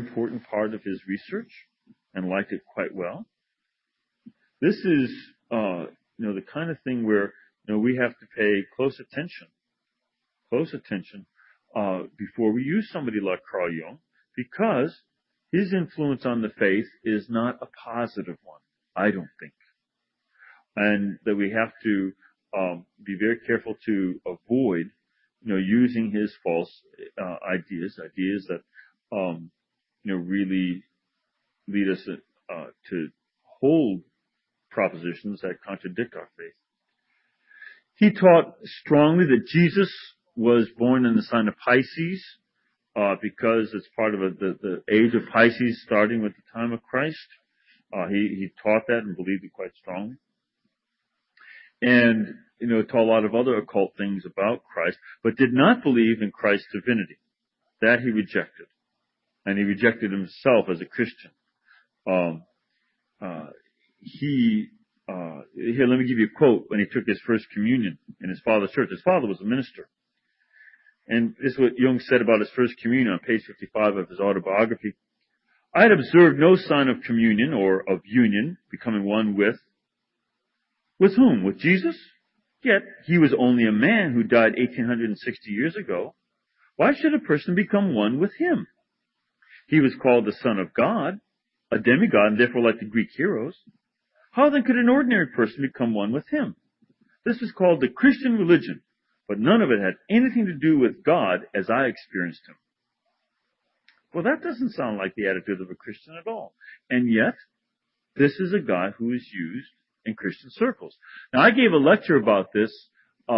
important part of his research and liked it quite well. This is, the kind of thing where, we have to pay close attention before we use somebody like Carl Jung, because his influence on the faith is not a positive one, I don't think. And that we have to be very careful to avoid, using his false ideas that, really lead us to hold propositions that contradict our faith. He taught strongly that Jesus was born in the sign of Pisces, because it's part of the age of Pisces starting with the time of Christ. He taught that and believed it quite strongly. And, taught a lot of other occult things about Christ, but did not believe in Christ's divinity. That he rejected. And he rejected himself as a Christian. Here, let me give you a quote when he took his first communion in his father's church. His father was a minister. And this is what Jung said about his first communion on page 55 of his autobiography. I had observed no sign of communion or of union, becoming one with whom? With Jesus? Yet he was only a man who died 1860 years ago. Why should a person become one with him? He was called the Son of God, a demigod, and therefore like the Greek heroes. How then could an ordinary person become one with him? This is called the Christian religion, but none of it had anything to do with God as I experienced him. Well, that doesn't sound like the attitude of a Christian at all. And yet, this is a guy who is used in Christian circles. Now, I gave a lecture about this. As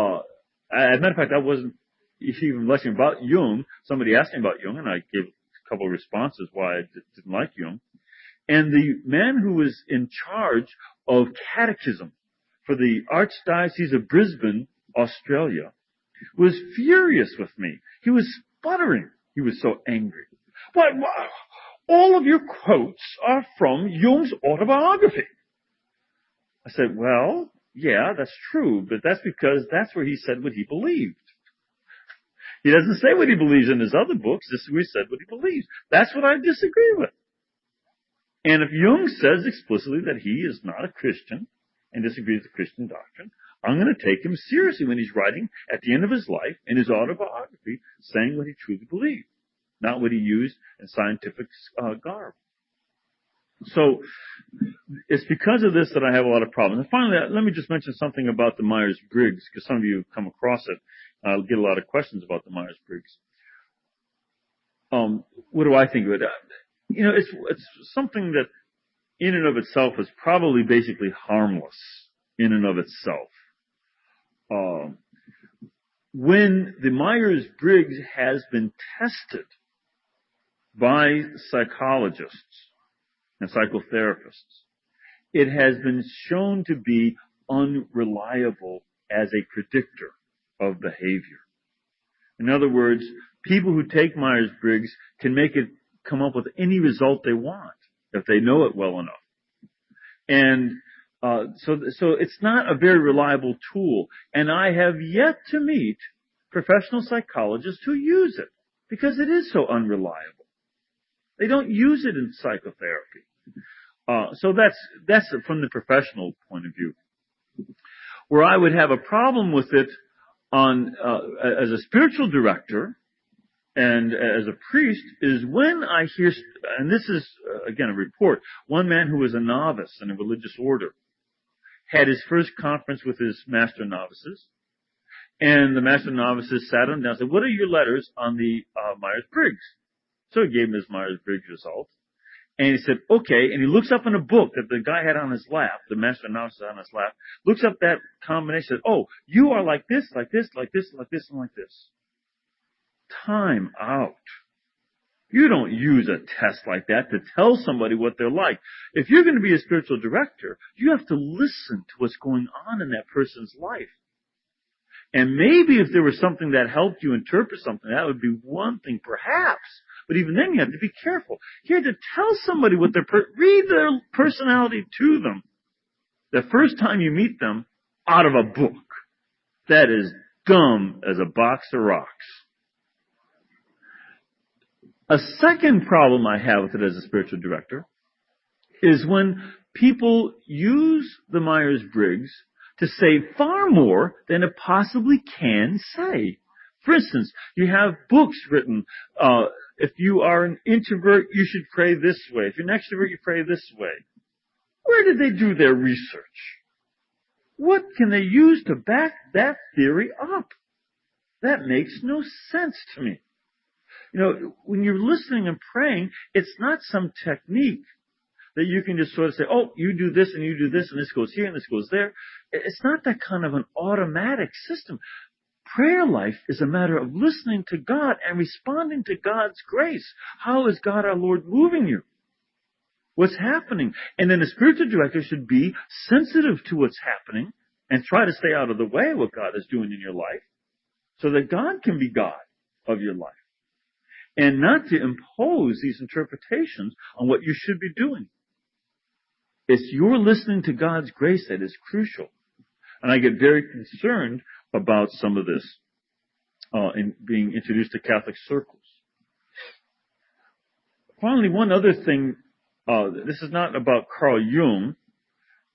a matter of fact, I wasn't even lecturing about Jung. Somebody asked me about Jung, and I gave a couple of responses why I didn't like Jung. And the man who was in charge of catechism for the Archdiocese of Brisbane, Australia, was furious with me. He was sputtering. He was so angry. Why, all of your quotes are from Jung's autobiography. I said, well, yeah, that's true, but that's because that's where he said what he believed. He doesn't say what he believes in his other books. This is where he said what he believes. That's what I disagree with. And if Jung says explicitly that he is not a Christian and disagrees with Christian doctrine, I'm going to take him seriously when he's writing at the end of his life in his autobiography saying what he truly believed, not what he used in scientific garb. So it's because of this that I have a lot of problems. And finally, let me just mention something about the Myers-Briggs, because some of you have come across it. I'll get a lot of questions about the Myers-Briggs. What do I think of it? It's something that in and of itself is probably basically harmless in and of itself. When the Myers-Briggs has been tested by psychologists and psychotherapists, it has been shown to be unreliable as a predictor of behavior. In other words, people who take Myers-Briggs can make it come up with any result they want if they know it well enough. And so it's not a very reliable tool. And I have yet to meet professional psychologists who use it because it is so unreliable. They don't use it in psychotherapy. So that's from the professional point of view. Where I would have a problem with it as a spiritual director and as a priest is when I hear, and this is, again, a report, one man who was a novice in a religious order had his first conference with his master novices, and the master novices sat him down and said, what are your letters on the Myers-Briggs? So he gave him his Myers-Briggs result, and he said, okay, and he looks up in a book that the guy had on his lap, the master novice had on his lap, looks up that combination, said, oh, you are like this, like this, like this, like this, and like this. Time out. You don't use a test like that to tell somebody what they're like. If you're going to be a spiritual director, you have to listen to what's going on in that person's life. And maybe if there was something that helped you interpret something, that would be one thing, perhaps. But even then, you have to be careful. You have to tell somebody what read their personality to them the first time you meet them out of a book. That is dumb as a box of rocks. A second problem I have with it as a spiritual director is when people use the Myers-Briggs to say far more than it possibly can say. For instance, you have books written, if you are an introvert, you should pray this way. If you're an extrovert, you pray this way. Where did they do their research? What can they use to back that theory up? That makes no sense to me. You know, when you're listening and praying, it's not some technique that you can just sort of say, oh, you do this and you do this and this goes here and this goes there. It's not that kind of an automatic system. Prayer life is a matter of listening to God and responding to God's grace. How is God our Lord moving you? What's happening? And then the spiritual director should be sensitive to what's happening and try to stay out of the way of what God is doing in your life so that God can be God of your life. And not to impose these interpretations on what you should be doing. It's your listening to God's grace that is crucial. And I get very concerned about some of this in being introduced to Catholic circles. Finally, one other thing, this is not about Carl Jung,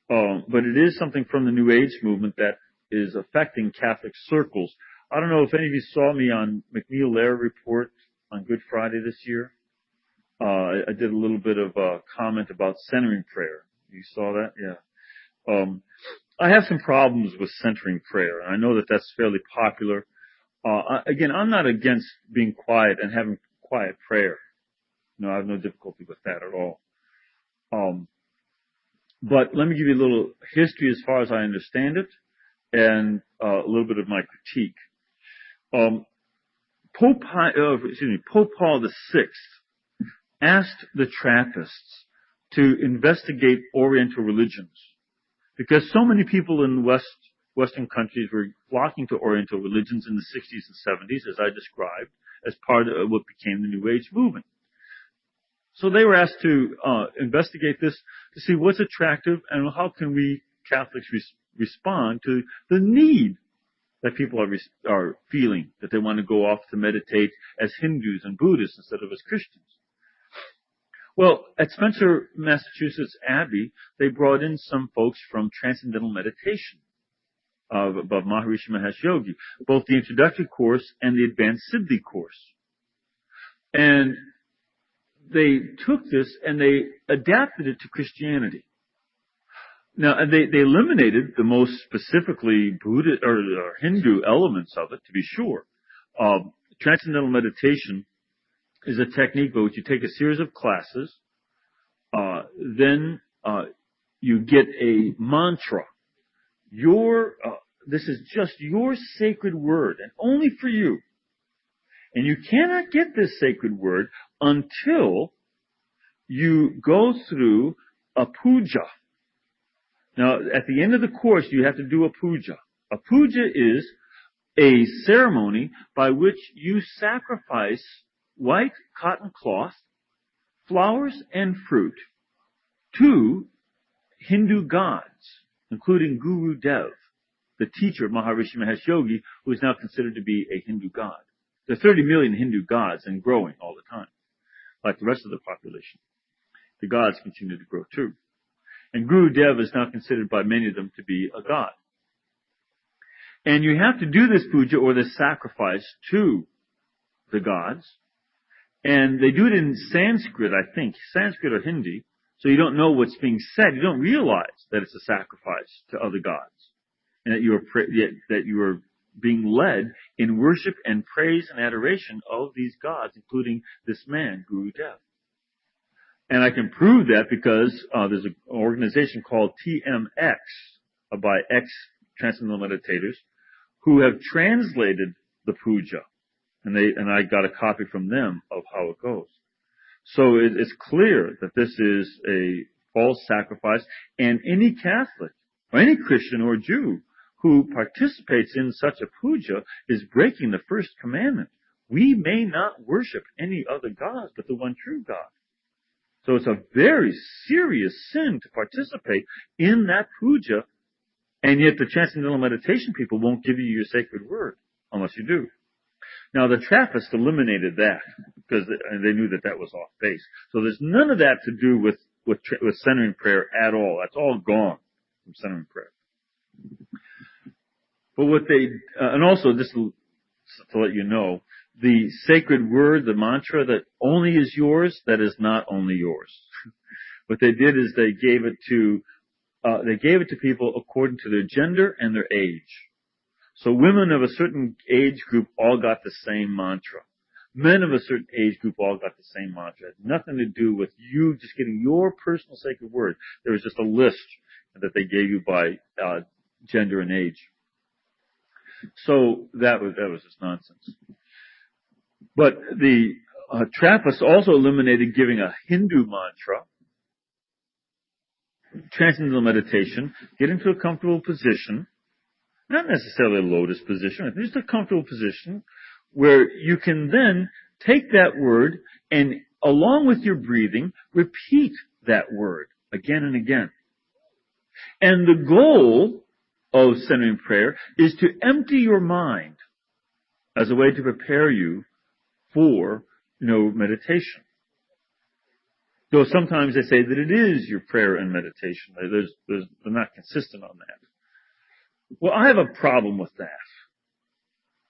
but it is something from the New Age movement that is affecting Catholic circles. I don't know if any of you saw me on McNeil-Lehrer Report on Good Friday this year. I did a little bit of a comment about centering prayer. You saw that? Yeah. I have some problems with centering prayer. I know that that's fairly popular. Again, I'm not against being quiet and having quiet prayer. No, I have no difficulty with that at all. But let me give you a little history as far as I understand it, and a little bit of my critique. Pope Paul VI asked the Trappists to investigate Oriental religions because so many people in Western countries were flocking to Oriental religions in the 60s and 70s, as I described, as part of what became the New Age movement. So they were asked to investigate this to see what's attractive and how can we Catholics respond to the need that people are feeling, that they want to go off to meditate as Hindus and Buddhists instead of as Christians. Well, at Spencer, Massachusetts Abbey, they brought in some folks from Transcendental Meditation of Maharishi Mahesh Yogi, both the introductory course and the advanced Siddhi course. And they took this and they adapted it to Christianity. Now, they eliminated the most specifically Buddhist or Hindu elements of it, to be sure. Transcendental meditation is a technique by which you take a series of classes, then you get a mantra. This is just your sacred word, and only for you. And you cannot get this sacred word until you go through a puja. Now, at the end of the course, you have to do a puja. A puja is a ceremony by which you sacrifice white cotton cloth, flowers, and fruit to Hindu gods, including Guru Dev, the teacher of Maharishi Mahesh Yogi, who is now considered to be a Hindu god. There are 30 million Hindu gods and growing all the time, like the rest of the population. The gods continue to grow too. And Guru Dev is now considered by many of them to be a god. And you have to do this puja or this sacrifice to the gods. And they do it in Sanskrit, I think, Sanskrit or Hindi, so you don't know what's being said. You don't realize that it's a sacrifice to other gods, and that you are being led in worship and praise and adoration of these gods, including this man, Guru Dev. And I can prove that because there's an organization called TMX by ex-Transcendental Meditators who have translated the puja. And I got a copy from them of how it goes. So it's clear that this is a false sacrifice, and any Catholic or any Christian or Jew who participates in such a puja is breaking the first commandment. We may not worship any other gods but the one true God. So it's a very serious sin to participate in that puja, and yet the Transcendental Meditation people won't give you your sacred word unless you do. Now, the Trappists eliminated that because they knew that that was off base. So there's none of that to do with centering prayer at all. That's all gone from centering prayer. But what they, and also just to let you know, the sacred word, the mantra that only is yours, that is not only yours. What they did is they gave it to people according to their gender and their age. So women of a certain age group all got the same mantra. Men of a certain age group all got the same mantra. It had nothing to do with you just getting your personal sacred word. There was just a list that they gave you by gender and age. So that was just nonsense. But the Trappists also eliminated giving a Hindu mantra, transcendental meditation, get into a comfortable position, not necessarily a lotus position, just a comfortable position where you can then take that word and, along with your breathing, repeat that word again and again. And the goal of centering prayer is to empty your mind as a way to prepare you for, meditation. Though sometimes they say that it is your prayer and meditation. They're not consistent on that. Well, I have a problem with that.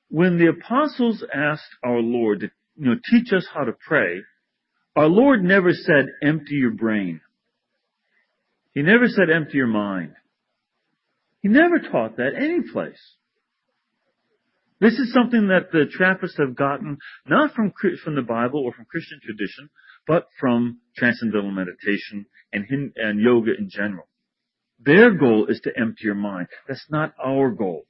When the apostles asked our Lord to, teach us how to pray, our Lord never said, empty your brain. He never said, empty your mind. He never taught that any place. This is something that the Trappists have gotten not from the Bible or from Christian tradition, but from transcendental meditation and yoga in general. Their goal is to empty your mind. That's not our goal.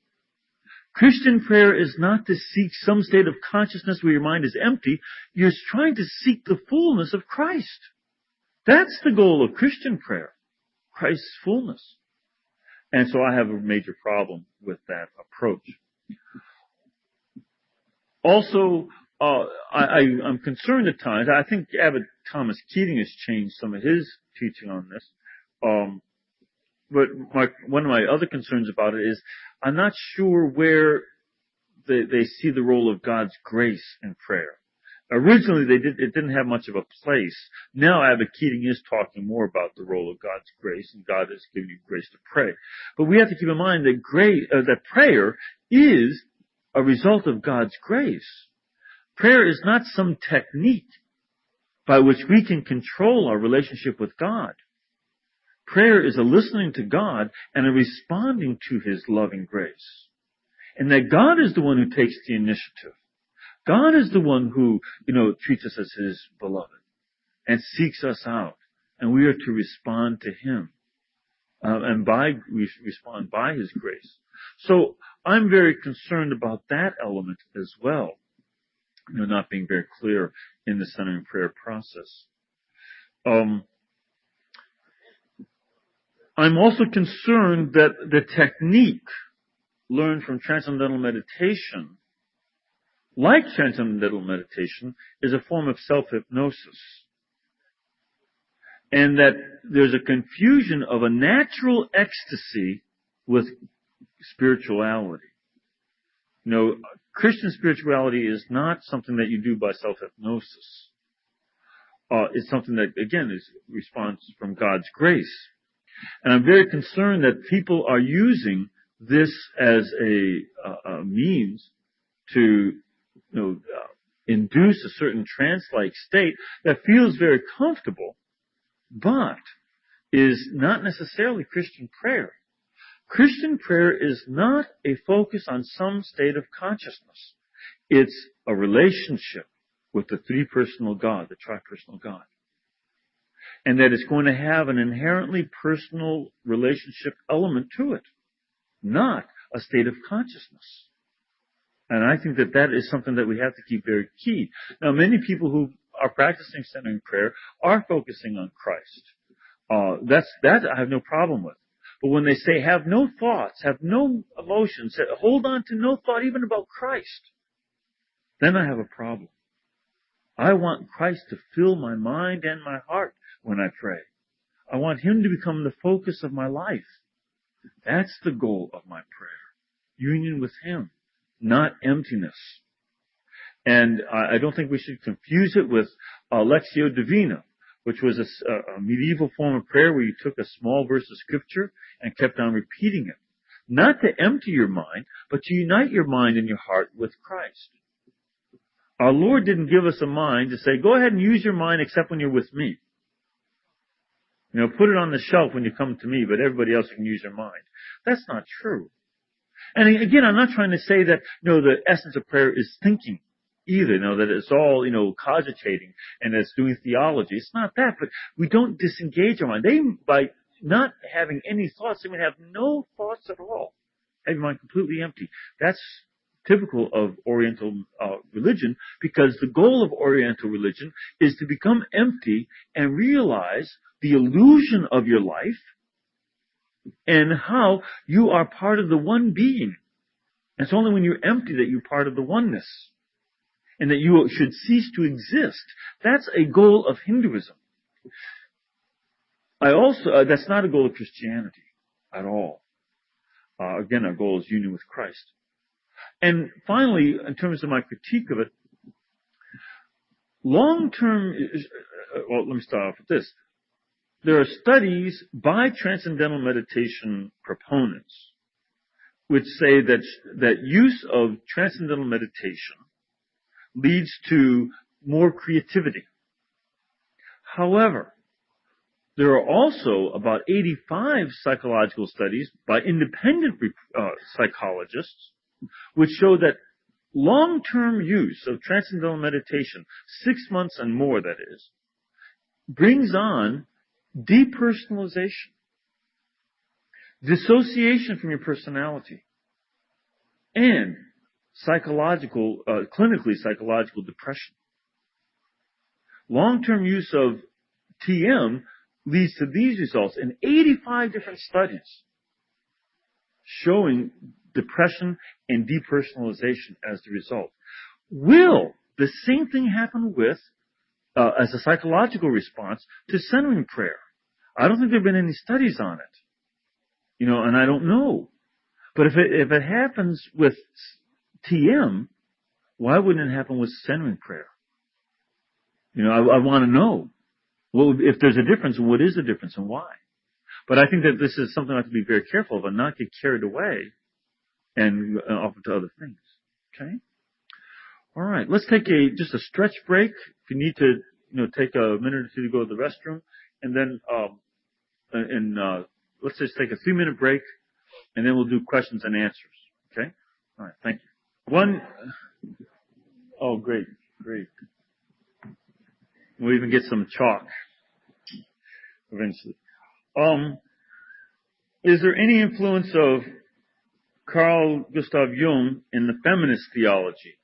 Christian prayer is not to seek some state of consciousness where your mind is empty. You're trying to seek the fullness of Christ. That's the goal of Christian prayer, Christ's fullness. And so I have a major problem with that approach. Also, I'm concerned at times. I think Abbot Thomas Keating has changed some of his teaching on this. But one of my other concerns about it is I'm not sure where they see the role of God's grace in prayer. Originally, it didn't have much of a place. Now, Abbot Keating is talking more about the role of God's grace, and God has given you grace to pray. But we have to keep in mind that that prayer is a result of God's grace. Prayer is not some technique by which we can control our relationship with God. Prayer is a listening to God and a responding to His loving grace. And that God is the one who takes the initiative. God is the one who, treats us as His beloved and seeks us out. And we are to respond to Him. We respond by His grace. So I'm very concerned about that element as well. Not being very clear in the centering prayer process. I'm also concerned that the technique learned from transcendental meditation, like transcendental meditation, is a form of self-hypnosis. And that there's a confusion of a natural ecstasy with spirituality. Christian spirituality is not something that you do by self-hypnosis. It's something that, again, is response from God's grace. And I'm very concerned that people are using this as a means to, induce a certain trance-like state that feels very comfortable, but is not necessarily Christian prayer. Christian prayer is not a focus on some state of consciousness. It's a relationship with the three-personal God, the tri-personal God. And that it's going to have an inherently personal relationship element to it, not a state of consciousness. And I think that is something that we have to keep very key. Now, many people who are practicing centering prayer are focusing on Christ. That I have no problem with. But when they say have no thoughts, have no emotions, hold on to no thought even about Christ, then I have a problem. I want Christ to fill my mind and my heart when I pray. I want Him to become the focus of my life. That's the goal of my prayer. Union with Him, not emptiness. And I don't think we should confuse it with Lectio Divina, which was a medieval form of prayer where you took a small verse of scripture and kept on repeating it. Not to empty your mind, but to unite your mind and your heart with Christ. Our Lord didn't give us a mind to say, go ahead and use your mind except when you're with me. You know, put it on the shelf when you come to me, but everybody else can use their mind. That's not true. And again, I'm not trying to say that, the essence of prayer is thinking either, that it's all, cogitating and it's doing theology. It's not that, but we don't disengage our mind. By not having any thoughts, they would have no thoughts at all. Have your mind completely empty. That's typical of Oriental religion, because the goal of Oriental religion is to become empty and realize the illusion of your life and how you are part of the one being. It's only when you're empty that you're part of the oneness and that you should cease to exist. That's a goal of Hinduism. That's not a goal of Christianity at all. Again, our goal is union with Christ. And finally, in terms of my critique of it, long-term, let me start off with this. There are studies by transcendental meditation proponents which say that use of transcendental meditation leads to more creativity. However, there are also about 85 psychological studies by independent psychologists which show that long-term use of transcendental meditation, 6 months and more that is, brings on depersonalization, dissociation from your personality, and clinically psychological depression. Long-term use of TM leads to these results in 85 different studies showing depression and depersonalization as the result. Will the same thing happen with, as a psychological response to centering prayer? I don't think there have been any studies on it. And I don't know. But if it happens with TM, why wouldn't it happen with centering prayer? I want to know. Well, if there's a difference, what is the difference and why? But I think that this is something I have to be very careful of and not get carried away and off into other things. Okay? All right. Let's take just a stretch break. If you need to, take a minute or two to go to the restroom, and then, let's just take a 3-minute break, and then we'll do questions and answers. Okay? All right. Thank you. Oh, great. We'll even get some chalk eventually. Is there any influence of Carl Gustav Jung in the feminist theology?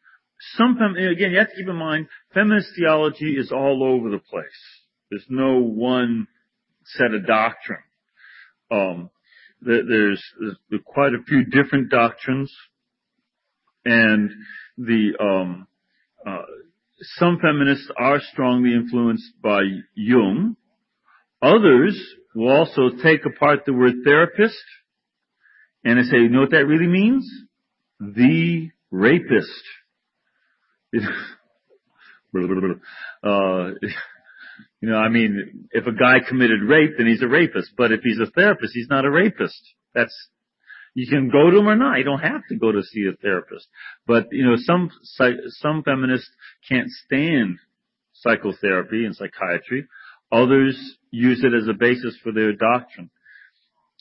Again, you have to keep in mind, feminist theology is all over the place. There's no one set of doctrine. There's quite a few different doctrines, and some feminists are strongly influenced by Jung. Others will also take apart the word therapist and they say, you know what that really means? The rapist. If a guy committed rape, then he's a rapist. But if he's a therapist, he's not a rapist. You can go to him or not. You don't have to go to see a therapist. But, some feminists can't stand psychotherapy and psychiatry. Others use it as a basis for their doctrine.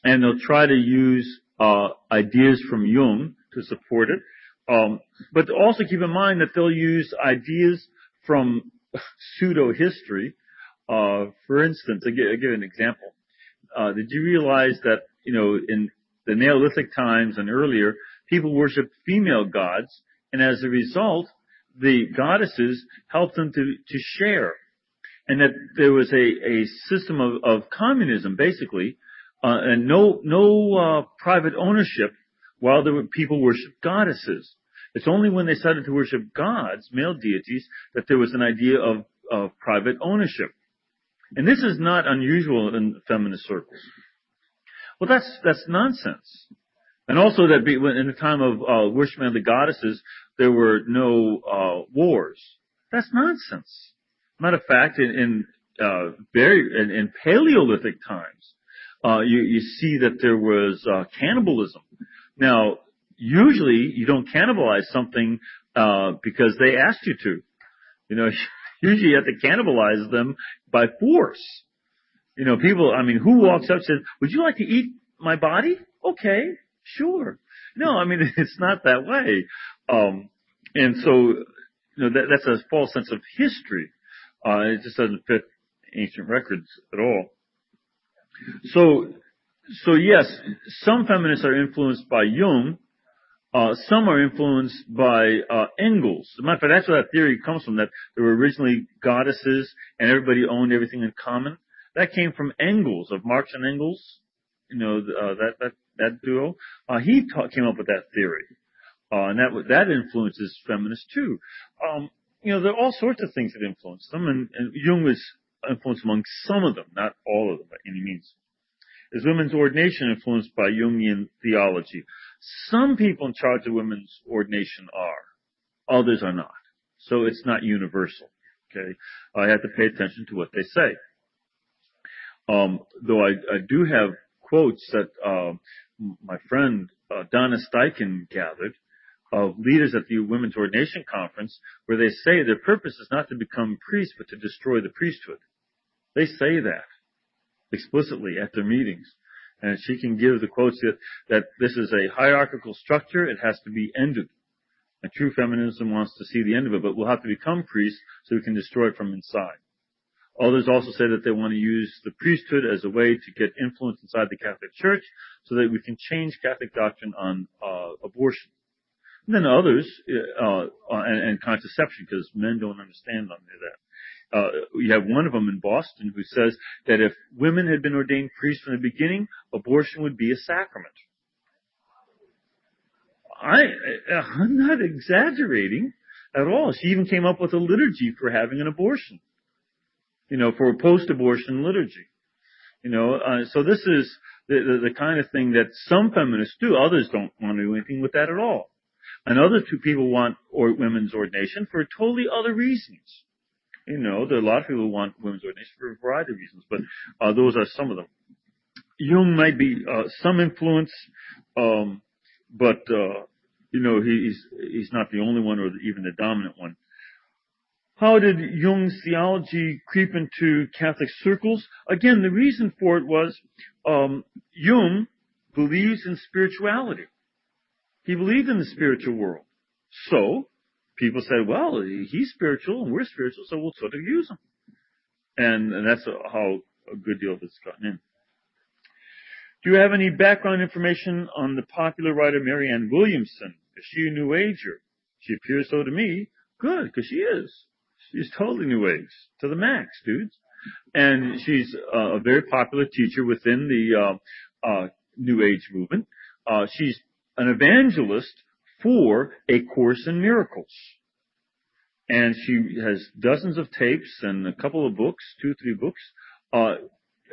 And they'll try to use ideas from Jung to support it. But also keep in mind that they'll use ideas from pseudo-history. For instance, I'll give an example. Did you realize that, in the Neolithic times and earlier, people worshiped female gods, and as a result, the goddesses helped them to share, and that there was a system of communism, basically, and no private ownership while people worshiped goddesses. It's only when they started to worship gods, male deities, that there was an idea of private ownership. And this is not unusual in feminist circles. Well, that's nonsense. And also that in the time of worshiping of the goddesses, there were no wars. That's nonsense. Matter of fact, in Paleolithic times, you see that there was cannibalism. Now, usually you don't cannibalize something because they asked you to. Usually you have to cannibalize them by force. People, who walks up and says, "Would you like to eat my body?" Okay, sure. No, it's not that way. And so, that's a false sense of history. It just doesn't fit ancient records at all. So yes, some feminists are influenced by Jung. Some are influenced by Engels. As a matter of fact, that's where that theory comes from, that there were originally goddesses and everybody owned everything in common. That came from Engels, of Marx and Engels, that duo. He came up with that theory. And that influences feminists too. There are all sorts of things that influence them, and Jung was influenced among some of them, not all of them by any means. Is women's ordination influenced by Jungian theology? Some people in charge of women's ordination are. Others are not. So it's not universal. Okay? I have to pay attention to what they say. Though I do have quotes that my friend Donna Steichen gathered of leaders at the Women's Ordination Conference, where they say their purpose is not to become priests, but to destroy the priesthood. They say that explicitly at their meetings. And she can give the quotes that this is a hierarchical structure, it has to be ended. And true feminism wants to see the end of it, but we'll have to become priests so we can destroy it from inside. Others also say that they want to use the priesthood as a way to get influence inside the Catholic Church so that we can change Catholic doctrine on abortion. And then others, and contraception, because men don't understand on that. You have one of them in Boston who says that if women had been ordained priests from the beginning, abortion would be a sacrament. I'm not exaggerating at all. She even came up with a liturgy for having an abortion. For a post-abortion liturgy. So this is the kind of thing that some feminists do. Others don't want to do anything with that at all. And other two people want women's ordination for totally other reasons. There are a lot of people who want women's ordination for a variety of reasons, but those are some of them. Jung might be some influence, but he's not the only one or even the dominant one. How did Jung's theology creep into Catholic circles? Again, the reason for it was Jung believes in spirituality. He believed in the spiritual world. So people said, well, he's spiritual and we're spiritual, so we'll sort of use him. And that's how a good deal of it's gotten in. Do you have any background information on the popular writer Marianne Williamson? Is she a New Ager? She appears so to me. Good, because she is. She's totally New Age, to the max, dudes. And she's a very popular teacher within the New Age movement. She's an evangelist for A Course in Miracles. And she has dozens of tapes and a couple of books, 2 or 3 books,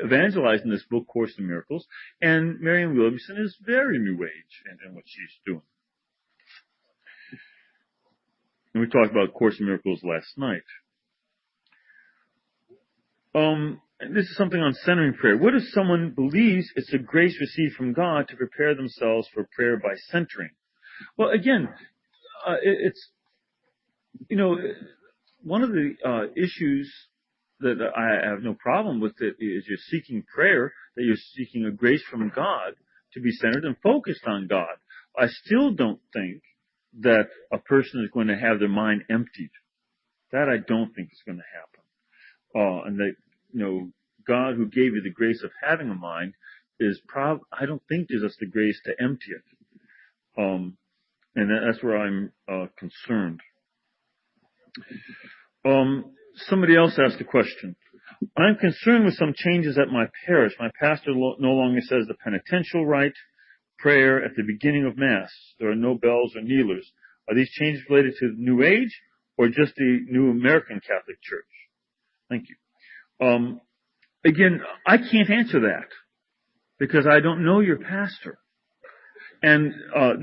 evangelizing this book, Course in Miracles. And Marianne Williamson is very New Age in what she's doing. And we talked about Course in Miracles last night. And this is something on centering prayer. What if someone believes it's a grace received from God to prepare themselves for prayer by centering? Well, again, it's, one of the issues that I have no problem with it is you're seeking prayer, that you're seeking a grace from God to be centered and focused on God. I still don't think that a person is going to have their mind emptied. That I don't think is going to happen. And that, God who gave you the grace of having a mind I don't think gives us the grace to empty it. And that's where I'm concerned. Somebody else asked a question. I'm concerned with some changes at my parish. My pastor no longer says the penitential rite, prayer at the beginning of Mass. There are no bells or kneelers. Are these changes related to the New Age or just the New American Catholic Church? Thank you. Again, I can't answer that because I don't know your pastor. And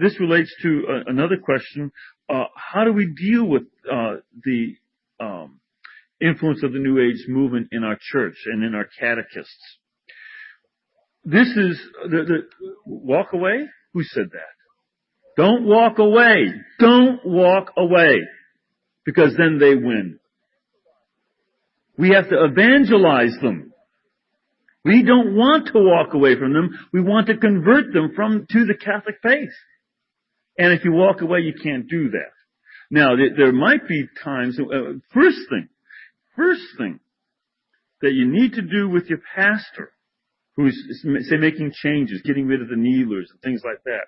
this relates to another question how do we deal with the influence of the New Age movement in our church and in our catechists? This is the walk away. Who said that? Don't walk away. Don't walk away, because then they win. We have to evangelize them. We don't want to walk away from them. We want to convert them to the Catholic faith. And if you walk away, you can't do that. Now, there might be times, first thing that you need to do with your pastor, who's, say, making changes, getting rid of the kneelers and things like that,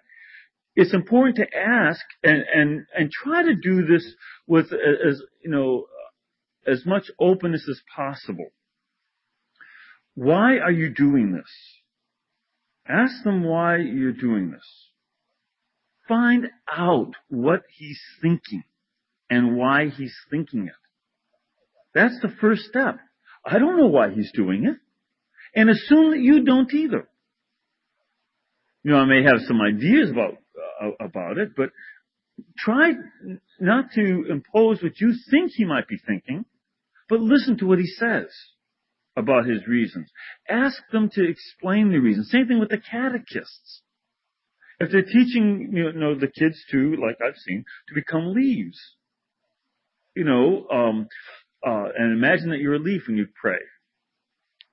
it's important to ask and try to do this with as much openness as possible. Why are you doing this? Ask them why you're doing this. Find out what he's thinking and why he's thinking it. That's the first step. I don't know why he's doing it. And assume that you don't either. I may have some ideas about it, but try not to impose what you think he might be thinking, but listen to what he says about his reasons. Ask them to explain the reasons. Same thing with the catechists. If they're teaching, the kids to, like I've seen, to become leaves, and imagine that you're a leaf when you pray.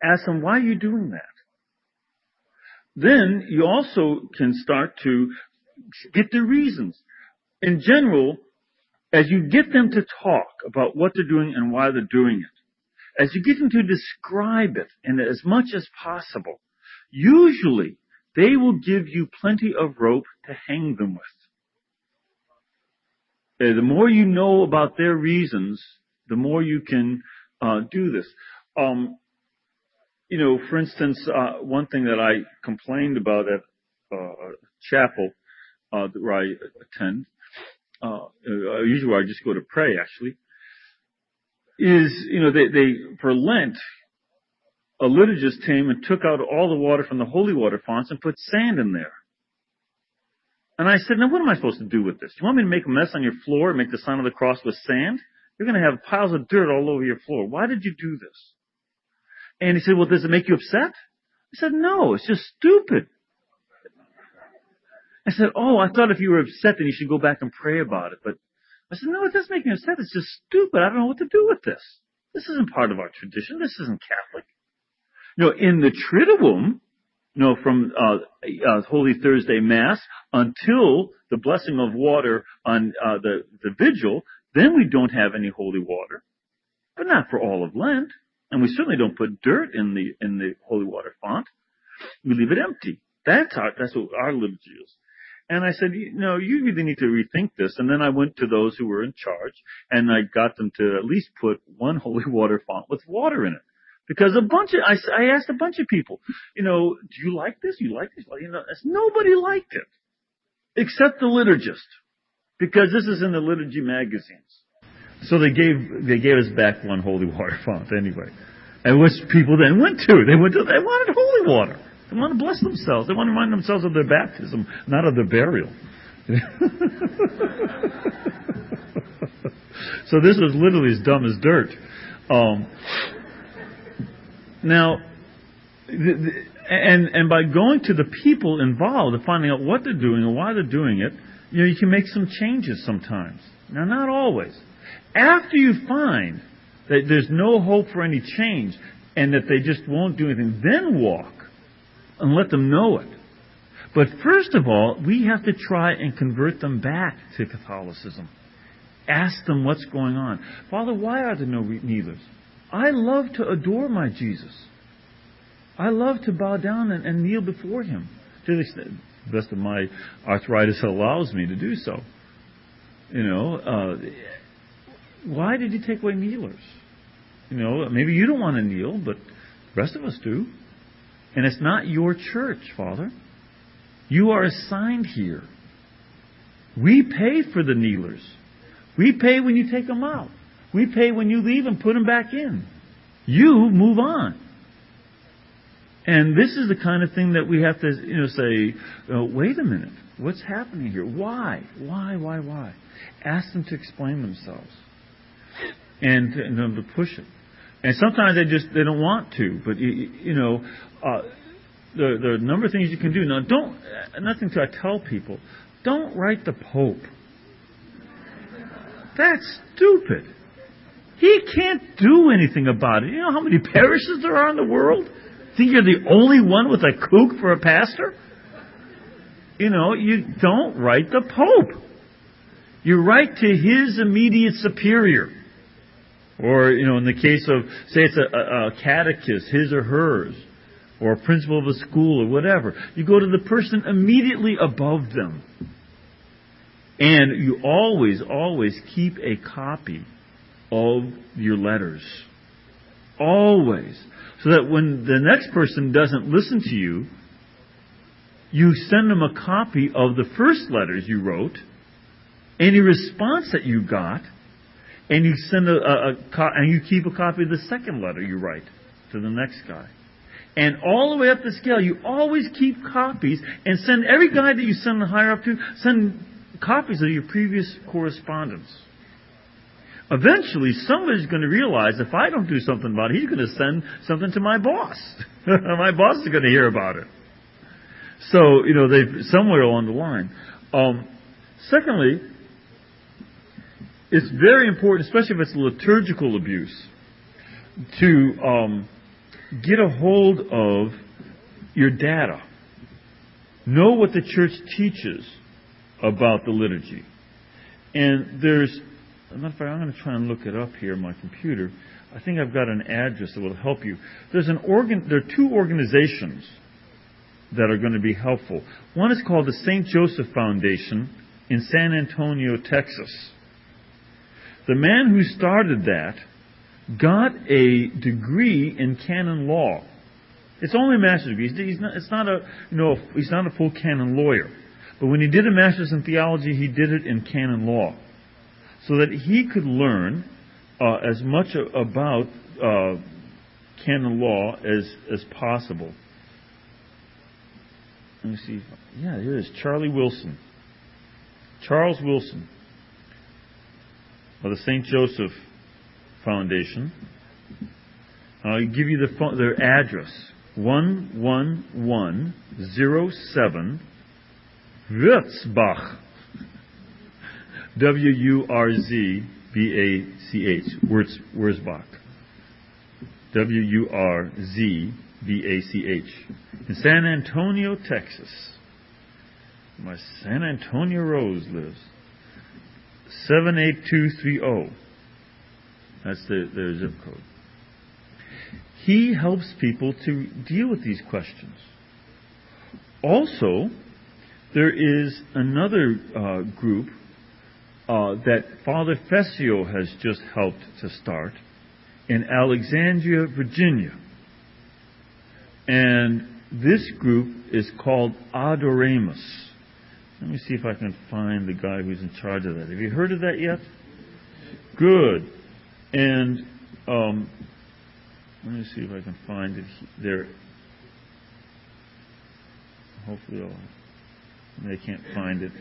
Ask them, why are you doing that? Then you also can start to get the reasons. In general, as you get them to talk about what they're doing and why they're doing it, as you get them to describe it in as much as possible, usually they will give you plenty of rope to hang them with. The more you know about their reasons, the more you can do this. For instance, one thing that I complained about at chapel where I attend, usually where I just go to pray, actually, is, they for Lent, a liturgist came and took out all the water from the holy water fonts and put sand in there. And I said, now what am I supposed to do with this? Do you want me to make a mess on your floor and make the sign of the cross with sand? You're going to have piles of dirt all over your floor. Why did you do this? And he said, well, does it make you upset? I said, no, it's just stupid. I said, oh, I thought if you were upset, then you should go back and pray about it. But I said, no, it doesn't make me upset. It's just stupid. I don't know what to do with this. This isn't part of our tradition. This isn't Catholic. In the Triduum, from Holy Thursday Mass until the blessing of water on the vigil, then we don't have any holy water, but not for all of Lent. And we certainly don't put dirt in the holy water font. We leave it empty. That's what our liturgy is. And I said, you really need to rethink this. And then I went to those who were in charge, and I got them to at least put one holy water font with water in it. Because I asked a bunch of people, do you like this? You like this? Well, nobody liked it, except the liturgist, because this is in the liturgy magazines. So they gave us back one holy water font anyway, and which people then went to. They wanted holy water. They want to bless themselves. They want to remind themselves of their baptism, not of their burial. So this was literally as dumb as dirt. Now, and by going to the people involved and finding out what they're doing and why they're doing it, you can make some changes sometimes. Now, not always. After you find that there's no hope for any change and that they just won't do anything, then walk and let them know it. But first of all, we have to try and convert them back to Catholicism. Ask them what's going on. Father, why are there no kneelers? I love to adore my Jesus. I love to bow down and kneel before him to the best of my arthritis allows me to do so. Why did you take away kneelers? Maybe you don't want to kneel, but the rest of us do. And it's not your church, Father. You are assigned here. We pay for the kneelers. We pay when you take them out. We pay when you leave and put them back in. You move on. And this is the kind of thing that we have to, say, wait a minute, what's happening here? Why? Ask them to explain themselves and to push it. And sometimes they don't want to, but there are a number of things you can do. Now, nothing to tell people, don't write the Pope. That's stupid. He can't do anything about it. You know how many parishes there are in the world? Think you're the only one with a kook for a pastor? You don't write the Pope. You write to his immediate superior. Or, in the case of, say it's a catechist, his or hers, or a principal of a school or whatever. You go to the person immediately above them. And you always keep a copy of your letters. Always. So that when the next person doesn't listen to you, you send them a copy of the first letters you wrote, any response that you got, and you send and you keep a copy of the second letter you write to the next guy. And all the way up the scale, you always keep copies and send every guy that you send higher up to, send copies of your previous correspondence. Eventually, somebody's going to realize if I don't do something about it, he's going to send something to my boss. My boss is going to hear about it. So, they've somewhere along the line. Secondly, it's very important, especially if it's liturgical abuse, to get a hold of your data. Know what the church teaches about the liturgy. And I'm going to try and look it up here on my computer. I think I've got an address that will help you. There are two organizations that are going to be helpful. One is called the St. Joseph Foundation in San Antonio, Texas. The man who started that got a degree in canon law. It's only a master's degree. He's not a full canon lawyer. But when he did a master's in theology, he did it in canon law, so that he could learn as much about canon law as possible. Let me see. Yeah, here it is. Charles Wilson of the St. Joseph Foundation. I'll give you their address. 11107 Wurzbach. Wurzbach. Wurzbach. Wurzbach. In San Antonio, Texas. My San Antonio Rose lives. 78230. That's their zip code. He helps people to deal with these questions. Also, there is another group that Father Fessio has just helped to start in Alexandria, Virginia. And this group is called Adoramus. Let me see if I can find the guy who's in charge of that. Have you heard of that yet? Good. And let me see if I can find it there. Hopefully they can't find it.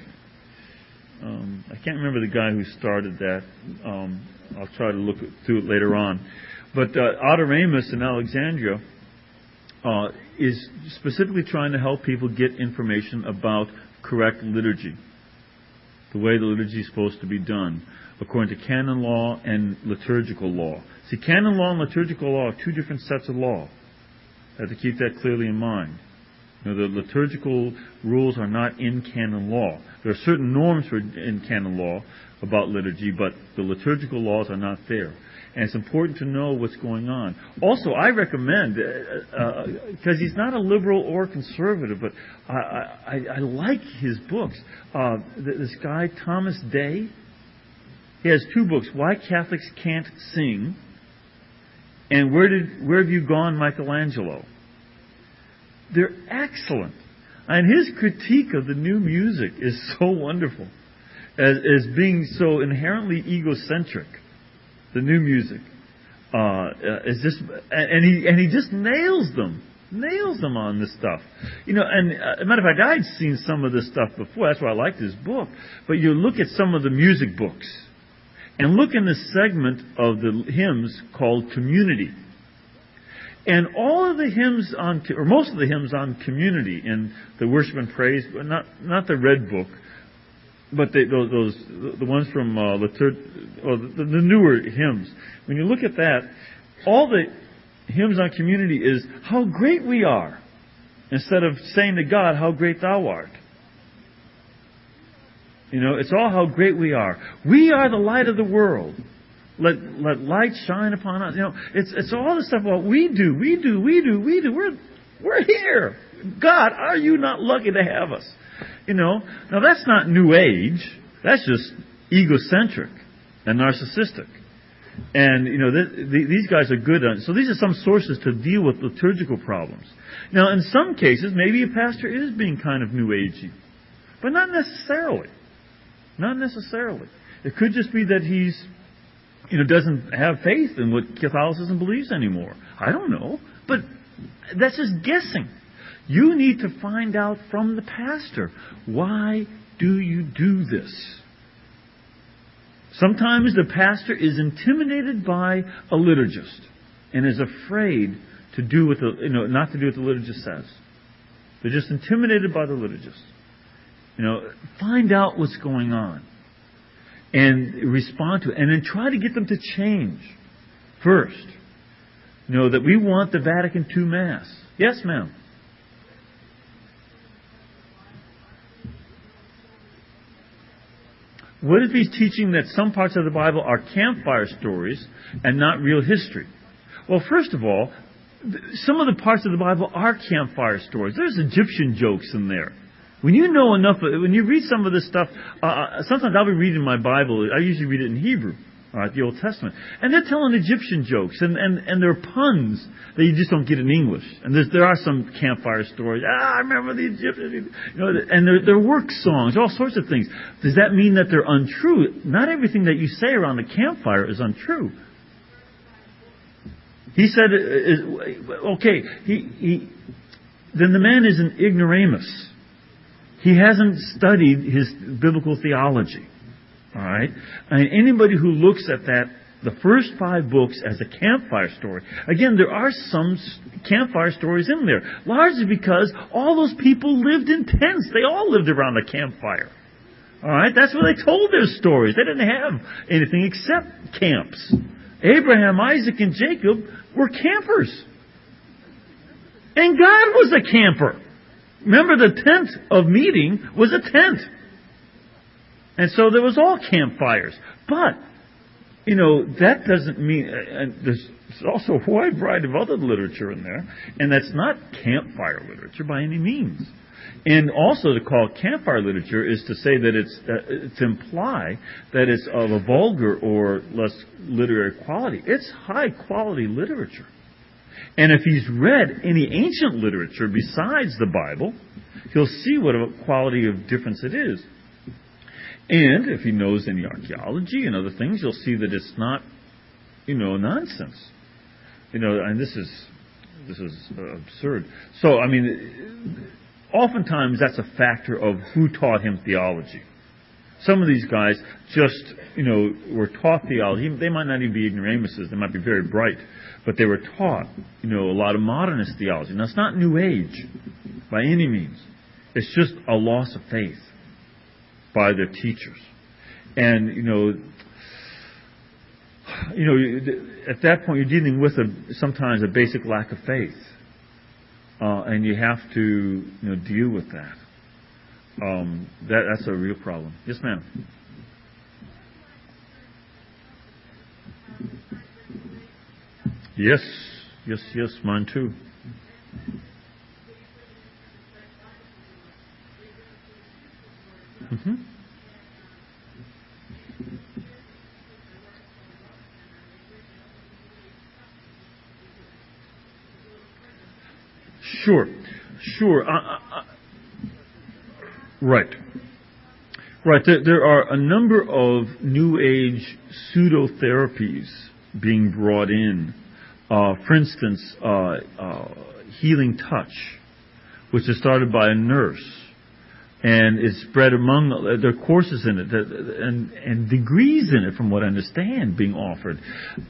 I can't remember the guy who started that. I'll try to look through it later on. But Adoramus in Alexandria is specifically trying to help people get information about correct liturgy, the way the liturgy is supposed to be done, according to canon law and liturgical law. See, canon law and liturgical law are two different sets of law. You have to keep that clearly in mind. The liturgical rules are not in canon law. There are certain norms in canon law about liturgy, but the liturgical laws are not there. And it's important to know what's going on. Also, I recommend, because he's not a liberal or conservative, but I like his books. This guy, Thomas Day, he has two books, Why Catholics Can't Sing, and Where Have You Gone, Michelangelo? They're excellent. And his critique of the new music is so wonderful, as being so inherently egocentric. The new music is just, and he just nails them. nails them on this stuff. And as a matter of fact, I'd seen some of this stuff before. That's why I like this book. But you look at some of the music books and look in the segment of the hymns called Community. And all of the hymns or most of the hymns on community in the Worship and Praise, but not the Red Book, but the ones from the newer hymns. When you look at that, all the hymns on community is how great we are, instead of saying to God, how great thou art. It's all how great we are. We are the light of the world. Let light shine upon us. It's all the stuff about we do. We're here. God, are you not lucky to have us? Now that's not New Age. That's just egocentric and narcissistic. And these guys are good on. So these are some sources to deal with liturgical problems. Now, in some cases, maybe a pastor is being kind of New Agey, but not necessarily. Not necessarily. It could just be that he's doesn't have faith in what Catholicism believes anymore. I don't know. But that's just guessing. You need to find out from the pastor, why do you do this? Sometimes the pastor is intimidated by a liturgist and is afraid to do what not to do what the liturgist says. They're just intimidated by the liturgist. Find out what's going on. And respond to it. And then try to get them to change first. That we want the Vatican II Mass. Yes, ma'am. What if he's teaching that some parts of the Bible are campfire stories and not real history? Well, first of all, some of the parts of the Bible are campfire stories. There's Egyptian jokes in there. When you know enough, when you read some of this stuff, sometimes I'll be reading my Bible. I usually read it in Hebrew, the Old Testament. And they're telling Egyptian jokes, and there are puns that you just don't get in English. And there are some campfire stories. I remember the Egyptians. And there are work songs, all sorts of things. Does that mean that they're untrue? Not everything that you say around the campfire is untrue. He said, okay, then the man is an ignoramus. He hasn't studied his biblical theology. All right? And anybody who looks at the first 5 books as a campfire story, again, there are some campfire stories in there, largely because all those people lived in tents. They all lived around a campfire. All right? That's where they told their stories. They didn't have anything except camps. Abraham, Isaac, and Jacob were campers. And God was a camper. Remember, the tent of meeting was a tent. And so there was all campfires. But, that doesn't mean... And there's also a wide variety of other literature in there. And that's not campfire literature by any means. And also to call it campfire literature is to say that it's to imply that it's of a vulgar or less literary quality. It's high quality literature. And if he's read any ancient literature besides the Bible, he'll see what a quality of difference it is. And if he knows any archaeology and other things, you'll see that it's not, nonsense. And this is absurd. So, oftentimes that's a factor of who taught him theology. Some of these guys just, were taught theology. They might not even be ignoramuses. They might be very bright. But they were taught, a lot of modernist theology. Now, it's not New Age by any means. It's just a loss of faith by their teachers. And, at that point, you're dealing with sometimes a basic lack of faith. And you have to, deal with that. That's a real problem. Yes, ma'am. Yes, mine too. Mm-hmm. Sure. Right. There are a number of New Age pseudo-therapies being brought in. For instance, healing touch, which is started by a nurse, and is spread among, there are courses in it and degrees in it, from what I understand, being offered,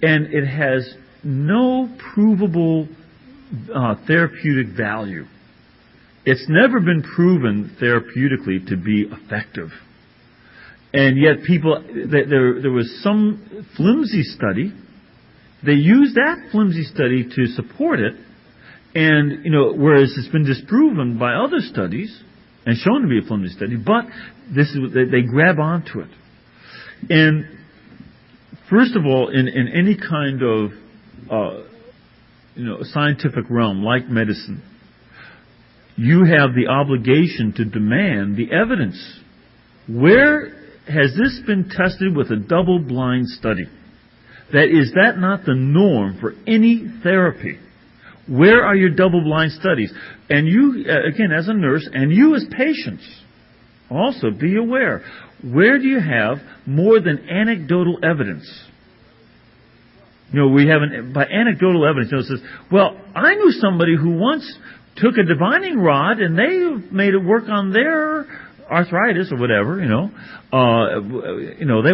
and it has no provable therapeutic value. It's never been proven therapeutically to be effective. And yet there was some flimsy study. They used that flimsy study to support it. And, whereas it's been disproven by other studies and shown to be a flimsy study, but they grab onto it. And first of all, in any kind of, scientific realm like medicine, you have the obligation to demand the evidence. Where has this been tested with a double-blind study? Is that not the norm for any therapy? Where are your double-blind studies? And you, again, as a nurse, and you as patients, also be aware. Where do you have more than anecdotal evidence? We have by anecdotal evidence, it says, well, I knew somebody who once took a divining rod and they made it work on their arthritis or whatever, they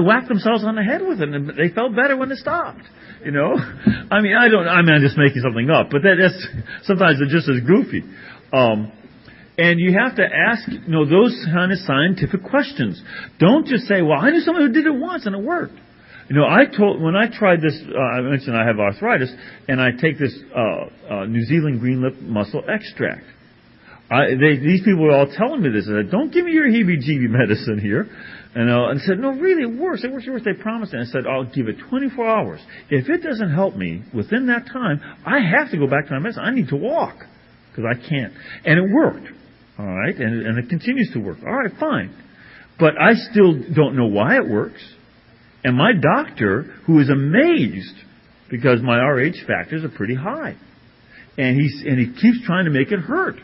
whacked themselves on the head with it and they felt better when it stopped, I'm just making something up, but that's, sometimes they're just as goofy. And you have to ask, those kind of scientific questions. Don't just say, well, I knew somebody who did it once and it worked. When I tried this, I mentioned I have arthritis, and I take this New Zealand green lip mussel extract. These people were all telling me this. I said, don't give me your heebie-jeebie medicine here. And I said, no, really, it works. It works. They promised it. And I said, I'll give it 24 hours. If it doesn't help me within that time, I have to go back to my medicine. I need to walk because I can't. And it worked. All right? And it continues to work. All right, fine. But I still don't know why it works. And my doctor, who is amazed because my RH factors are pretty high, and he keeps trying to make it hurt.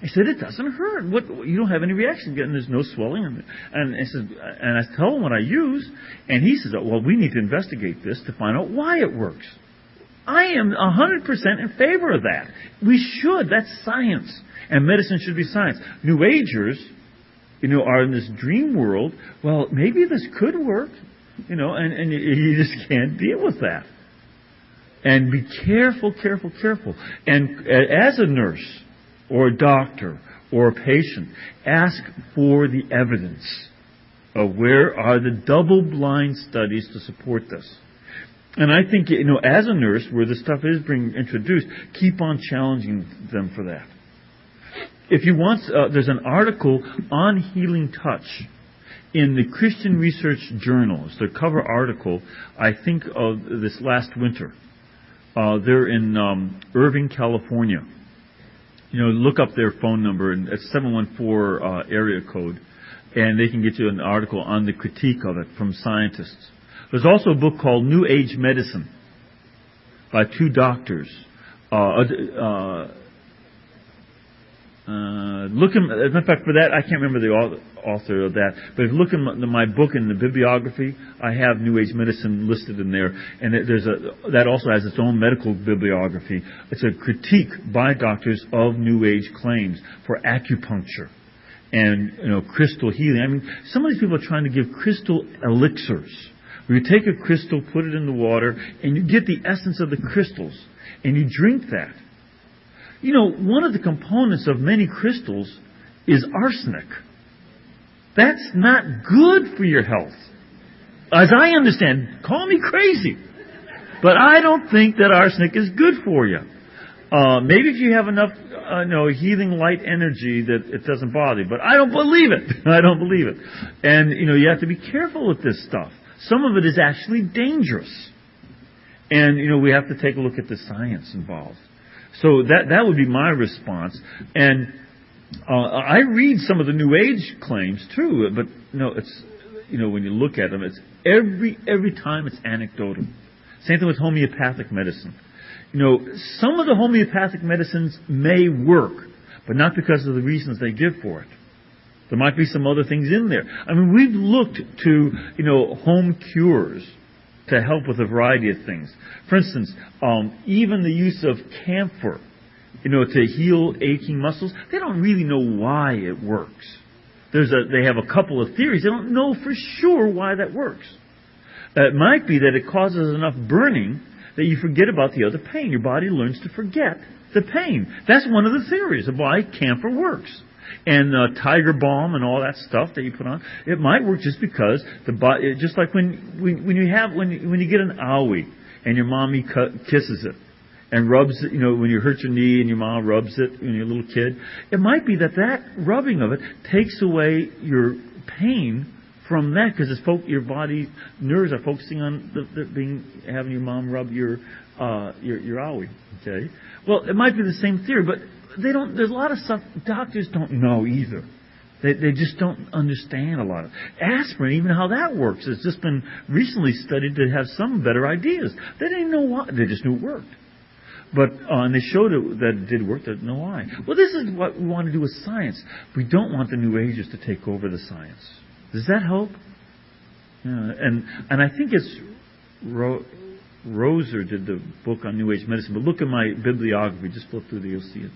I said, it doesn't hurt. You don't have any reaction. And there's no swelling. And I tell him what I use, and he says, well, we need to investigate this to find out why it works. I am 100% in favor of that. We should. That's science, and medicine should be science. New Agers, are in this dream world. Well, maybe this could work. And you just can't deal with that. And be careful. And as a nurse or a doctor or a patient, ask for the evidence of where are the double-blind studies to support this. And I think, as a nurse, where this stuff is being introduced, keep on challenging them for that. If you want, there's an article on healing touch in the Christian Research Journal. It's the cover article, I think, of this last winter. They're in Irving, California. Look up their phone number, and it's 714 area code, and they can get you an article on the critique of it from scientists. There's also a book called New Age Medicine by two doctors. In fact, for that, I can't remember the author of that, but if you look in my book in the bibliography, I have New Age Medicine listed in there, and that also has its own medical bibliography. It's a critique by doctors of New Age claims for acupuncture and crystal healing. Some of these people are trying to give crystal elixirs, where you take a crystal, put it in the water, and you get the essence of the crystals, and you drink that. One of the components of many crystals is arsenic. That's not good for your health. As I understand, call me crazy, but I don't think that arsenic is good for you. Maybe if you have enough, healing light energy that it doesn't bother you, but I don't believe it. I don't believe it. And, you have to be careful with this stuff. Some of it is actually dangerous. And, we have to take a look at the science involved. So that would be my response. And I read some of the New Age claims too, but it's when you look at them, it's every time it's anecdotal. Same thing with homeopathic medicine. Some of the homeopathic medicines may work, but not because of the reasons they give for it. There might be some other things in there. We've looked to home cures to help with a variety of things. For instance, even the use of camphor to heal aching muscles. They don't really know why it works. They have a couple of theories. They don't know for sure why that works. It might be that it causes enough burning that you forget about the other pain. Your body learns to forget the pain. That's one of the theories of why camphor works. And tiger balm and all that stuff that you put on, it might work just because the body, just like when you get an owie and your mommy kisses it and rubs it, when you hurt your knee and your mom rubs it when you're a little kid, it might be that rubbing of it takes away your pain from that, because your body nerves are focusing on having your mom rub your owie. Okay. Well, it might be the same theory, but they don't. There's a lot of stuff doctors don't know either. They just don't understand a lot of aspirin. Even how that works has just been recently studied to have some better ideas. They didn't know why. They just knew it worked. But and they showed that it did work. They didn't know why. Well, this is what we want to do with science. We don't want the New Agers to take over the science. Does that help? Yeah, and I think it's Roser did the book on New Age medicine. But look at my bibliography. Just flip through there, you'll see it.